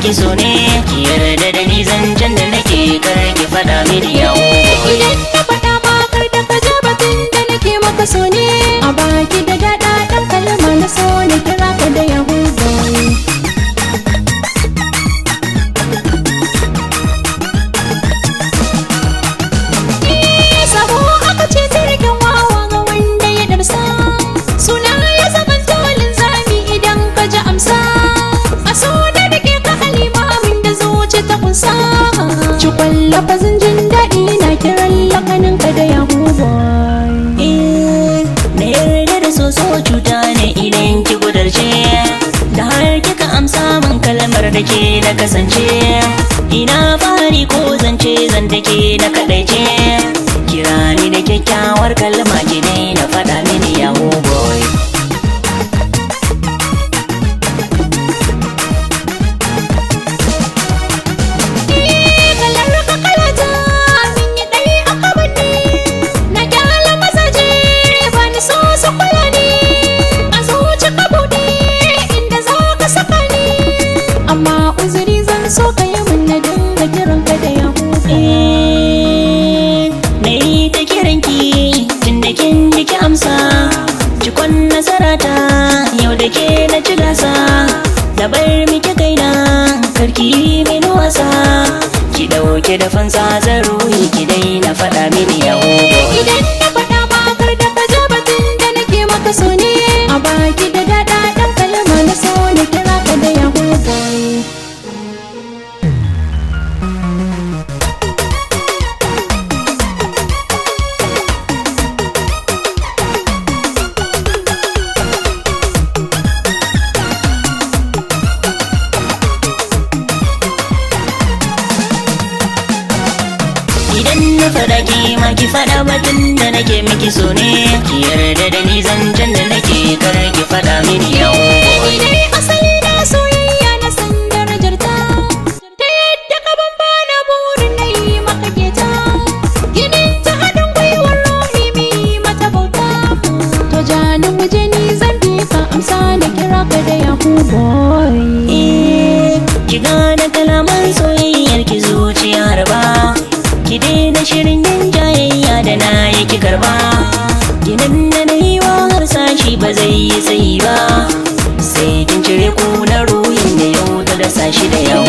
miki so ne, ki yarda da ni zancen da nake kar ki faɗa mini yawo. Idan na faɗa ma kar da ka ji batun da nake maka so ne, a baki da daɗa ɗan kalma na so na kira ka da Yahudu. Sabo aka ce jirgin wawa ga wanda ya darsa, suna ya zama tolin zami idan ka ji amsa. A so da rike ka halimamin da zuci ta kunsa, cikon lafazin jin daɗi na kiran lakanin ka da Yahudu. Na yarda da soso cuta ne idan ki gudarce, da har kika amsa min kalmar da ke na kasance. Ina fari ko zance zan da ke na kadaice, kira ni da kyakkyawar kalma ki na faɗa mini yawo boy. Kalar ka kalata min yi ɗai a kamanni, na gyala mazaje ba ni so su kula ni. A zuci ka buɗe inda za ka saka ni, amma uzuri zan so ka yi min na dinga kiran ka da Yahudu. Na yi ta kiranki tun da kin ji ki amsa, cikon nasara ta yau da ke na ci gasa. Da bar miki kaina karki yi mini wasa, ki ɗauke da fansa zan ruhi ki na faɗa mini yawo. Idan na faɗa ma kar da ka ji batun da nake maka so ne, a baki da daɗa ɗan kalma na so na kira ka da Yahudu. Idan na faɗa ki ma ki faɗa batun da nake miki so ne, ki yarda da ni zancen da nake kar ki faɗa mini yawo. Ni dai asali na soyayya na san darajar ta, ta yadda ka bambana burin na yi maka keta. Ginin ta haɗin gwiwar ruhi mi mata bauta, to janin muje ni zan bi ka amsa na kira ka da Yahudu. Ki gane kalaman soyayyar ki zuciyar ba, ki daina shirin yin jayayya da na yi ki karba. Ginin da na yi wa harsashi ba zai yi tsayi ba, sai kin cire kunar ruhin da yau ta dasa shi da yau.